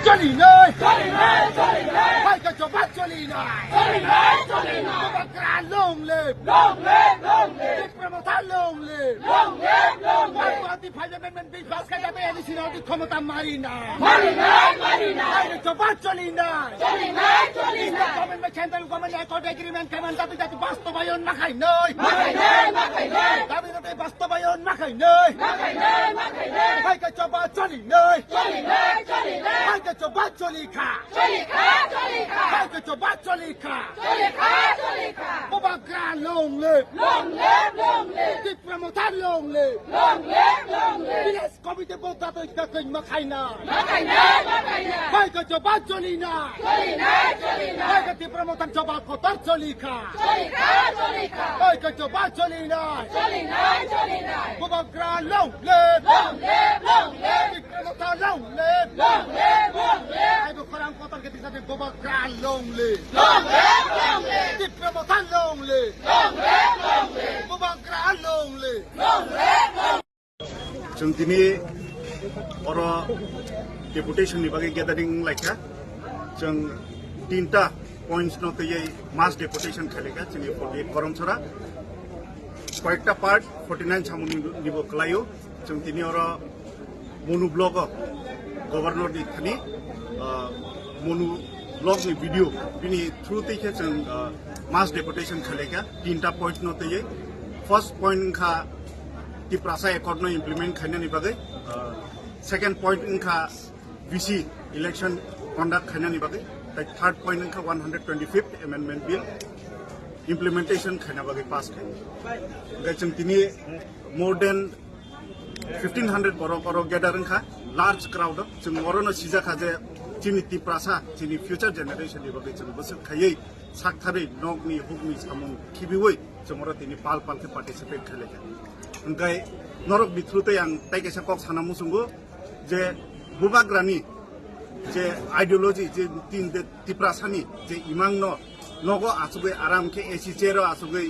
চলি নয় ভাইকে জবাব চলি নয় বাকরা লং লিভ প্রমোটা long live party five amendment bill pass করে যাবে এনি সিনারি ক্ষমতা মারি না ভাইকে জবাব চলি নয় government central government accord agreement কেমন দাবি যাতে বাস্তবায়ন না খাই নয় দাবি যাতে বাস্তবায়ন না খাই নয় ভাইকে জবাব চলি নয় ভাইকে জবাব চলি খা ভাইকে জবাব চলি খা বাকরা লং লিভ প্রমোটা লং লিভ বিলেস কবিতে বলতা তো কই মাখাই না ভাইকে জবাব চলি না ভাইকে প্রমোটার জবাব কতর চলি খা ভাইকে জবাব চলি না বাকরা লং লিভ প্রমোটা লং লিভ আই তো খরাম কতর কে দিতে বাকরা লং লিভ প্রমোটা লং লিভ বাকরা লং লিভ जों दिनै अर डेपुटेशननि बागै गेदारिं लायखा जों 3टा पॉइंट्स न तयै मास डेपुटेशन खालेखा जोंनि 48 करमसरा कयेकटा पार्ट 49 सामुनि निबो खलायो जों दिनै अर मनु ब्लग गवर्नर नि थानि मनु ब्लग नि भिडियो बिनि थ्रु तैखे जों मास डेपुटेशन खालेखा 3टा पॉइंट न तयै फर्स्ट पॉइंट खा तिप्रासा एकॉर्ड न इम्प्लीमेंट खाने बागै सेकेंड पॉइंट इनका बीसी इलेक्शन कंडक्ट खाने बागै थर्ड पॉइंट इनका 125th अमेंडमेंट बिल इम्प्लीमेंटेशन खाने बागै पास खाई जों दिनै मोर देन 1500 बर गेदारिं खा लार्ज क्राउड जों मरनो सिजाखा जे जोंनि तिप्रासा जोंनि फ्यूचर जेनेरेशन नि बागै जों बोसोर खायै साकथारै नगनि हुगनि सामुं खिबिवै जों मर दिनै पाल के पार्टिसिपेट खालेखा ओंखाय नरक बिथ्रुतै आं ताइकेसा कक साना मुसुंगो जे बुबाग्रानि जे आइडियोलॉजी जे तीन दे तिप्रासानि जे इमांग नगो आसुगै आराम के एसी चेरो आसुगै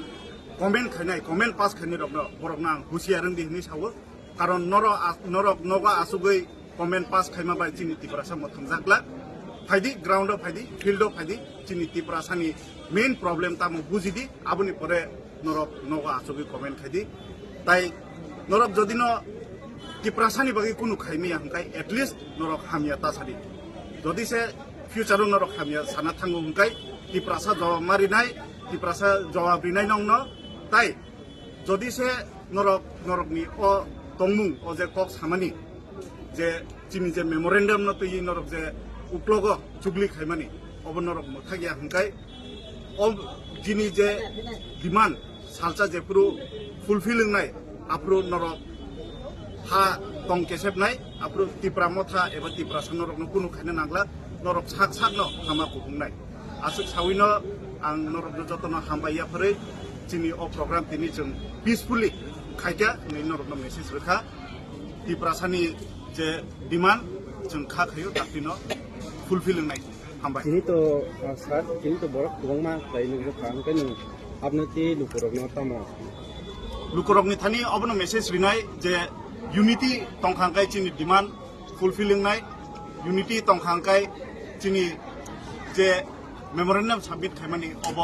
कमेन्ट खानाय कमेन्ट पास खानाय रकनो बरकना हुसियारं दिहनि सावो कारण नरक नगो आसुगै कमेन्ट पास खायमा बाय जिनि तिप्रासा मथं जागला फाइदि ग्राउन्ड फाइदि फिल्ड फाइदि जिनि तिप्रासानि मेन प्रॉब्लम तामु बुजिदि आबुनि परे नरक नगो आसुगै कमेन्ट खायदि ताई नरक जदि न तिप्रासानि बागै कुनु खाइमिया हंकाय एटलिस्ट नरक हामिया तासादि जदि से फ्यूचर नरक हामिया साना थांगो हंकाय तिप्रासा जवाब मारिनाय तिप्रासा जवाब रिनाय नंगनो ताई जदि से नरकनि अ तंमुं अ जे कक सामानि जे जिनि जे मेमोरेंडम न तयै नरक जे उक्लग जुगलि खाइमानि अब नरक मोथागिया हंकाय अ जिनि जे डिमांड सालसा जेफुरु फुलफिलिंग नाय आप्रो नरक हा तंग केसेबनाय आप्रो तिप्रा मथा एबा तिप्रासा नरक न कुनु खायनो नांगला नरक साक साक न हामा कुबुंनाय आसु साविनो आं नरक न जतन हामबाया फरे जोंनि अ प्रोग्राम दिनै जों पिसफुली खायगा नै नरक न मेसेज रोखा तिप्रासानि जे डिमांड जों खा खायो दापिनो फुलफिलिंग नाय हामबाय दिनै तो सर दिनै तो बरक गोबांमा लायनो खान कनु आपनो ति लुकुरक न तमा लुकुरकनि थानि अबनो मेसेज रिनाय जे यूनिटी तंखांकाय जोंनि डिमांड फुलफिलिंग नाय यूनिटी तंखांकाय जोंनि जे मेमोरेंडम साबमिट खायमानि अब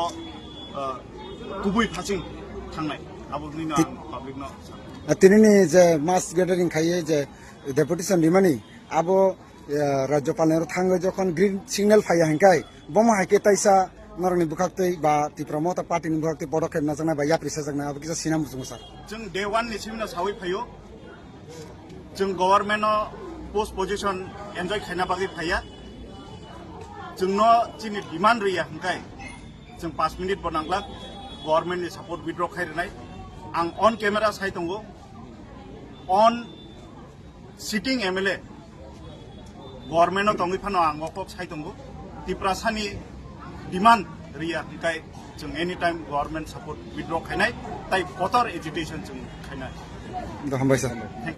गुबै फासिं थांनाय आबोनि ना पाब्लिक न तिनिनि जे मास गेदारिं खायो जे डेपुटेशन डिमांडनि आबो राज्यपालनेर थाङो जखन ग्रीन सिगनेल फाया हंकाय बम हाइके ताइसा नरकनि बुखाक्तै बा तिप्रामता पार्टीनि बुखाक्तै पदक्षेप नाजानाय बा याप्रिसा जागनाय आबो किसा सिना मुसुं सर जों डे 1 नि सिमिना सावै फायो जों गभर्नमेन्ट पोस्ट पोजिशन एन्जॉय खायना बागै फाया जोंनो जिनि डिमांड रिया हंकाय जों 5 मिनिट बनांगला गभर्नमेन्टनि सपोर्ट विथड्र खायरनाय आं ऑन कैमरा साइ दंगो ऑन सिटिंग एमएलए गभर्नमेन्ट दंगै फानो आं अकक साइ दंगो तिप्रासानि डिमांड रिया हंकाय जों any time government support withdraw खायनाय ताई कटर एजिटेशन जों खायनाय हामबाय सर